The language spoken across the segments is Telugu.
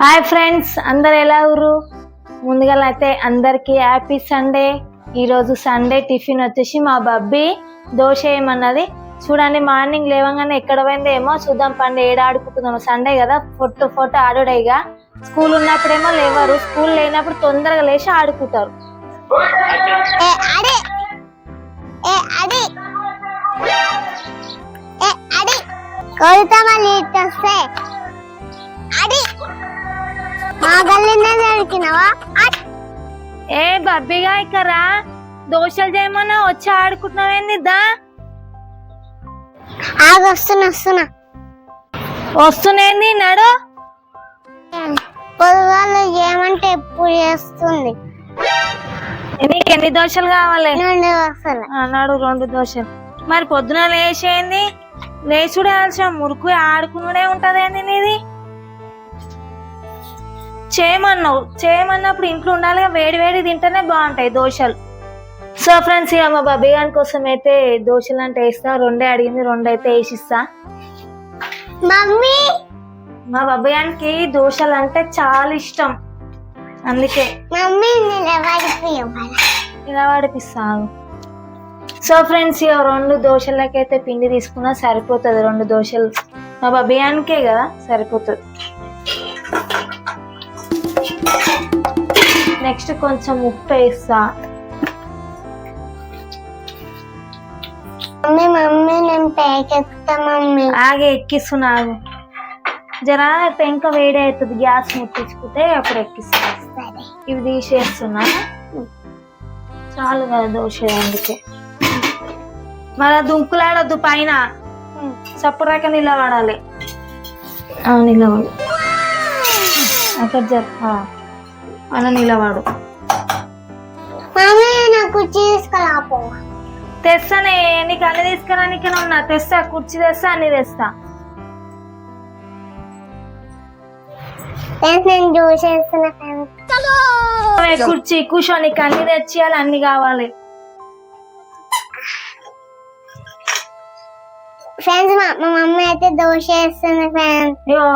హాయ్ ఫ్రెండ్స్, అందరు ఎలా ఊరు? ముందుగా అయితే అందరికీ హ్యాపీ సండే. ఈరోజు సండే టిఫిన్ వచ్చేసి మా బబ్బీ దోశ ఏమన్నది చూడండి. మార్నింగ్ లేవగానే ఎక్కడ పోయిందో ఏమో చూద్దాం పండు. ఏడ ఆడుకుంటుందామో, సండే కదా, ఫోటో ఆడుడేగా. స్కూల్ ఉన్నప్పుడేమో లేవరు, స్కూల్ లేనప్పుడు తొందరగా లేచి ఆడుకుంటారు. ఏ బబ్బిగా ఇక్కడ దోశలు చేయమన్నా వచ్చి ఆడుకుంటున్నావేంది? దా వస్తునేంది నడు. పొద్దుగాలు ఏమంటే ఎప్పుడు చేస్తుంది. నీకు ఎన్ని దోశలు కావాలి? నడు 2 దోశలు. మరి పొద్దున లేచేయండి, లేచుడే ఆలస్యం, మురుకు ఆడుకునే ఉంటది ఏంది నీది? చేయమన్నప్పుడు ఇంట్లో ఉండాలిగా, వేడి వేడి తింటేనే బాగుంటాయి దోశలు. సో ఫ్రెండ్స్, ఇక మా బబ్బీ గారి కోసం అయితే దోశలు అంటే వేస్తా. 2 అడిగింది, 2 అయితే వేసిస్తా. మమ్మీ, మా బబ్బీ గారికి దోశలు అంటే చాలా ఇష్టం, అందుకే మమ్మీ ఇలా వాడిపిస్తాను. సో ఫ్రెండ్స్, ఇక 2 దోశలకైతే పిండి తీసుకున్నా సరిపోతుంది. 2 దోశలు మా బబ్బీ గారికే కదా, సరిపోతుంది. నెక్స్ట్ కొంచెం ఉప్పు వేస్తా. మమ్మీ నేను పేకెత్తా. మమ్మీ ఆగే ఎక్కిస్తున్నాను. జరా పెంక వేడి అవుతుంది, గ్యాస్ ముట్టించుకుంటే అప్పుడు ఎక్కిస్తా. ఇవి తీసేస్తున్నా చాలు కదా దోశ, అందుకే మళ్ళా దుంకులాడొద్దు, పైన సప్పురాక నిలబడాలి. నిలబడు అక్కడ చెప్ప అలా నిలబడు. నాకు తీసుకురాపో. తెస్తానే, నీకు అన్ని తీసుకురానికి ఉన్నా. తెస్తా, కుర్చీ తెస్తా, అన్ని తెస్తా. నేను జ్యూస్ వేస్తున్నా. కుర్చీ కూర్చో, నీకు అన్ని తెచ్చేయాలి, అన్ని కావాలి. ఫ్రెండ్స్, మా మమ్మీ అయితే దోశ వేస్తుంది ఫ్రెండ్స్. ఇగో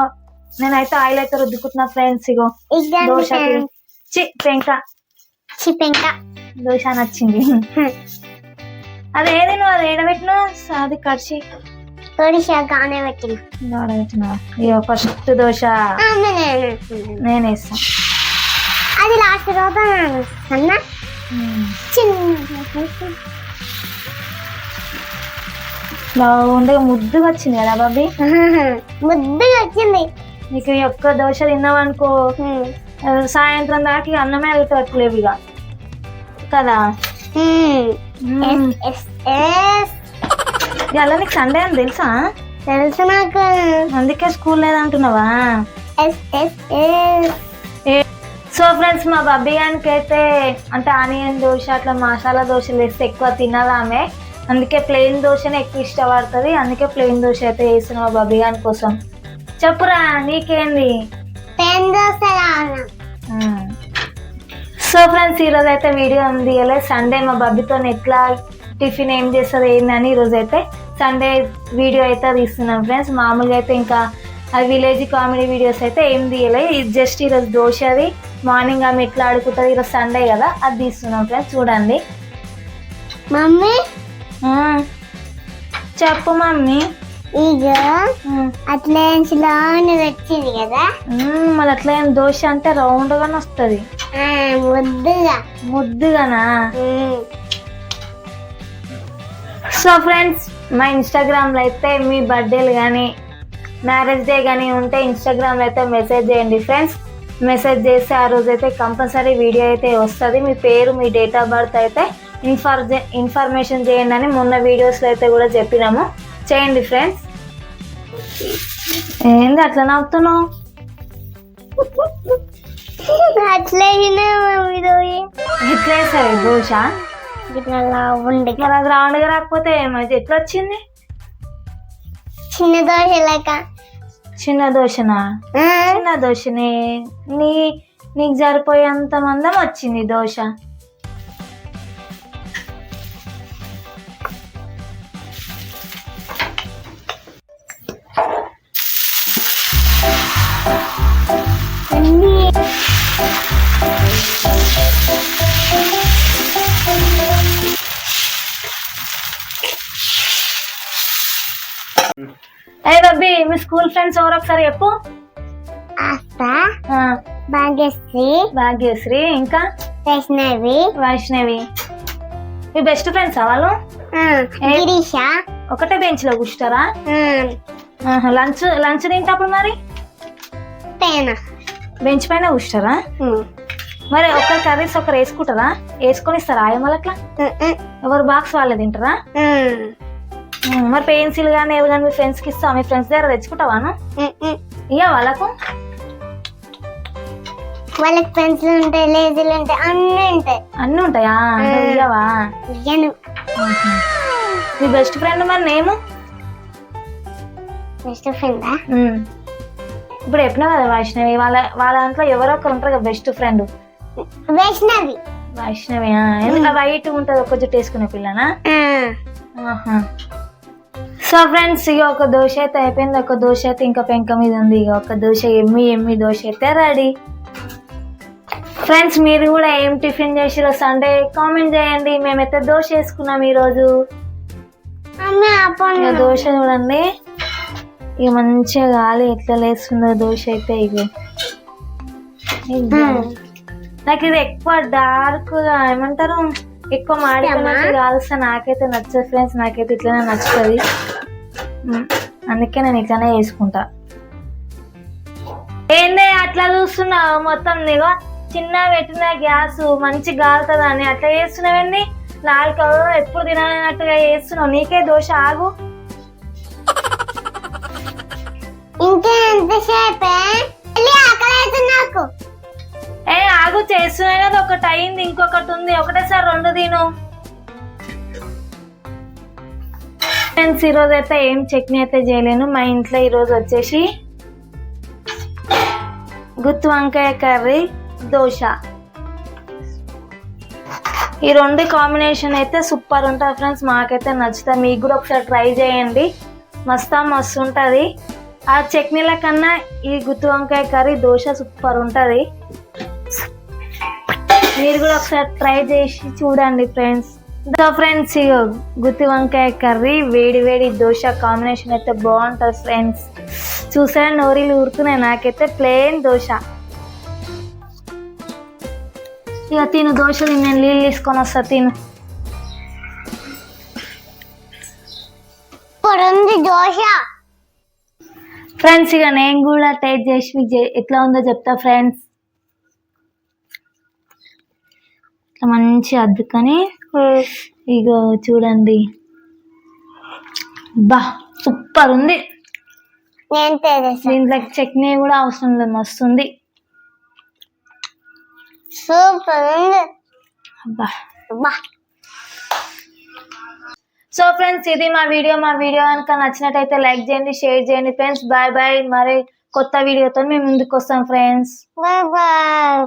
నేనైతే ఆయిల్ అయితే రుద్దుకుంటున్నా ఫ్రెండ్స్. ఇగో దోశ పెంక దోశ నచ్చింది. అదేది నువ్వు అది ఏడబెట్టినా, అది కడిచి గానే పెట్టిన. ఇగో ఫస్ట్ దోశ నేను వేస్తా. అది లాస్ట్ రోజు బాగుండగా ముద్దుగా వచ్చింది కదా బాబీ, ముద్దుగా వచ్చింది. నీకు ఈ ఒక్క దోశ తిన్నావనుకో, సాయంత్రం దాకా అన్నమే అడుగుతట్లేవు ఇక కదా. ఇలా నీకు సండే అని తెలుసా? తెలుసు నాకు, అందుకే స్కూల్ లేదంటున్నావా? సో ఫ్రెండ్స్, మా బబ్బీ గారికి అయితే అంటే ఆనియన్ దోశ అట్లా మసాలా దోశలు వేస్తే ఎక్కువ తినదు ఆమె, అందుకే ప్లెయిన్ దోశనే ఎక్కువ ఇష్టపడుతుంది. అందుకే ప్లెయిన్ దోశ అయితే వేస్తున్నా మా బబ్బీ గారి కోసం. చెప్పురా నీకేంది? సో ఫ్రెండ్స్, ఈరోజు అయితే వీడియో ఉంది సండే మా బబ్బీతో ఎట్లా టిఫిన్ ఏం చేస్తుంది ఏందని ఈరోజు అయితే సండే వీడియో అయితే తీస్తున్నాం ఫ్రెండ్స్. మామూలుగా అయితే ఇంకా అది విలేజ్ కామెడీ వీడియోస్ అయితే ఏం తీయలే, ఇది జస్ట్ ఈరోజు దోశది మార్నింగ్ ఆమె ఎట్లా ఆడుకుంటుంది, ఈరోజు సండే కదా, అది తీస్తున్నాం ఫ్రెండ్స్. చూడండి. మమ్మీ చెప్పు మమ్మీ. ఇక అట్లా వచ్చింది కదా, మళ్ళీ అట్లా ఏం దోశ అంటే రౌండ్ గానే వస్తుంది, ముద్దుగానా. సో ఫ్రెండ్స్, మా ఇన్స్టాగ్రామ్ లో అయితే మీ బర్త్డేలు కానీ మ్యారేజ్ డే కానీ ఉంటే ఇన్స్టాగ్రామ్ లో అయితే మెసేజ్ చేయండి ఫ్రెండ్స్. మెసేజ్ చేస్తే ఆ రోజు అయితే కంపల్సరీ వీడియో అయితే వస్తుంది. మీ పేరు, మీ డేట్ ఆఫ్ బర్త్ అయితే ఇన్ఫర్మేషన్ చేయండి అని మొన్న వీడియోస్లో అయితే కూడా చెప్పినాము. చేయండి ఫ్రెండ్స్. ఏంది అట్లా నవ్వుతున్నావు? ఎట్లా వేసావు దోశ? అది రౌండ్గా రాకపోతే ఎట్లా వచ్చింది? చిన్న దోశ లేక. చిన్న దోశనా? చిన్న దోశనే, నీకు సరిపోయేంత మందం వచ్చింది దోశ. స్కూల్ ఫ్రెండ్స్ ఎవరు ఒకసారి చెప్పు. ఆస్త, ఆ, భాగ్యశ్రీ, భాగ్యశ్రీ, ఇంకా వైష్ణవి, వైష్ణవి. మీ బెస్ట్ ఫ్రెండ్స్ వాళ్ళు? గిరీష. ఒకటే బెంచ్ లో కూర్చుంటారా? లంచ్ లంచ్ తింటప్పుడు మరి పేన బెంచ్ పైన కూర్చుంటారా? మరి ఒకరి కర్రీస్ ఒకరు వేసుకుంటారా? వేసుకొని ఇస్తారా ఆయమ్మలు అట్లా? ఎవరు బాక్స్ వాళ్ళే తింటారా? మరి పెన్సిల్ కానీ ఏవి కానీ మీ ఫ్రెండ్స్ కి ఇస్తావా? మీ ఫ్రెండ్స్ దగ్గర తెచ్చుకుంటావాను? ఇయ్య వాళ్ళకు వాళ్ళకి పెన్సిల్ ఉంటాయి, లేజీలు ఉంటాయి, అన్ని ఉంటాయి. అన్ని ఉంటాయా? ఇయ్యవా? ఇయ్యను. మీ బెస్ట్ ఫ్రెండ్ మరి నేము? బెస్ట్ ఫ్రెండా? ఇప్పుడు చెప్పినా కదా వైష్ణవి, వాళ్ళ వాళ్ళ దాంట్లో ఎవరో ఒకరు ఉంటారు కదా బెస్ట్ ఫ్రెండ్. వైష్ణవి. వైష్ణవి ఎందుకు వైట్ ఉంటుంది ఒక జుట్టు వేసుకునే పిల్లనా? సో ఫ్రెండ్స్, ఇక ఒక దోశ అయితే అయిపోయింది. ఒక దోశ అయితే ఇంకా పెంక మీద ఉంది. ఇక ఒక దోశ ఎమ్మి దోశ అయితే రెడీ. ఫ్రెండ్స్, మీరు కూడా ఏం టిఫిన్ చేసిరో సండే కామెంట్ చేయండి. మేమైతే దోశ వేసుకున్నాం ఈరోజు. ఇక దోశ చూడండి, ఇక మంచిగా గాలి ఎట్లా లేస్తుందో దోశ అయితే. ఇక నాకు ఇది ఎక్కువ డార్క్ గా ఏమంటారు, ఎక్కువ మాడిపోయినట్టు కాలుస్తా నాకైతే నచ్చదు ఫ్రెండ్స్. నాకైతే ఇట్లనే నచ్చుతుంది, అందుకే నేను ఇట్లానే వేసుకుంటా. ఏందే అట్లా చూస్తున్నావు? మొత్తం నీకు చిన్న పెట్టిన గ్యాస్ మంచి గాలుతుంది అని అట్లా చేస్తున్నావండి. నాలుగు ఎప్పుడు తినట్టుగా చేస్తున్నావు. నీకే దోశ. ఆగు, ఇంకెంతసేపే నాకు. ఆగు, చేస్తున్నా కదా. ఒకటి అయింది, ఇంకొకటి ఉంది. ఒకటేసారి రెండు తిను. ఫ్రెండ్స్, ఈరోజు అయితే ఏం చట్నీ అయితే చేయలేను. మా ఇంట్లో ఈరోజు వచ్చేసి గుత్తి వంకాయ కర్రీ, దోశ. ఈ రెండు కాంబినేషన్ అయితే సూపర్ ఉంటుంది ఫ్రెండ్స్. మాకైతే నచ్చుతుంది. మీకు కూడా ఒకసారి ట్రై చేయండి. మస్తు ఉంటుంది. ఆ చట్నీల కన్నా ఈ గుత్తి వంకాయ కర్రీ, దోశ సూపర్ ఉంటుంది. మీరు కూడా ఒకసారి ట్రై చేసి చూడండి ఫ్రెండ్స్. సో ఫ్రెండ్స్, ఇక గుత్తి వంకాయ కర్రీ వేడి వేడి దోశ కాంబినేషన్ అయితే బాగుంటుంది ఫ్రెండ్స్. చూసారా, నోరీలు ఊరుతున్నాయి. నాకైతే ప్లేన్ దోశ. ఇక తిను దోశ తిని, నేను నీళ్ళు తీసుకొని వస్తా. తిను దోశ. ఫ్రెండ్స్, ఇక నేను కూడా టేస్ట్ చేసి మీకు ఎట్లా ఉందో చెప్తా ఫ్రెండ్స్. ఇట్లా మంచి అద్దుకొని ఇక చూడండి, బా సూపర్ ఉంది. దీంట్లో చట్నీ కూడా అవసరం లేదు, మస్తు ఉంది. సూపర్ ఉంది. అబ్బా. సో ఫ్రెండ్స్, ఇది మా వీడియో కనుక నచ్చినట్టయితే లైక్ చేయండి, షేర్ చేయండి ఫ్రెండ్స్. Bye bye. మరి కొత్త వీడియోతో మేము ముందుకు వస్తాం ఫ్రెండ్స్. Bye bye.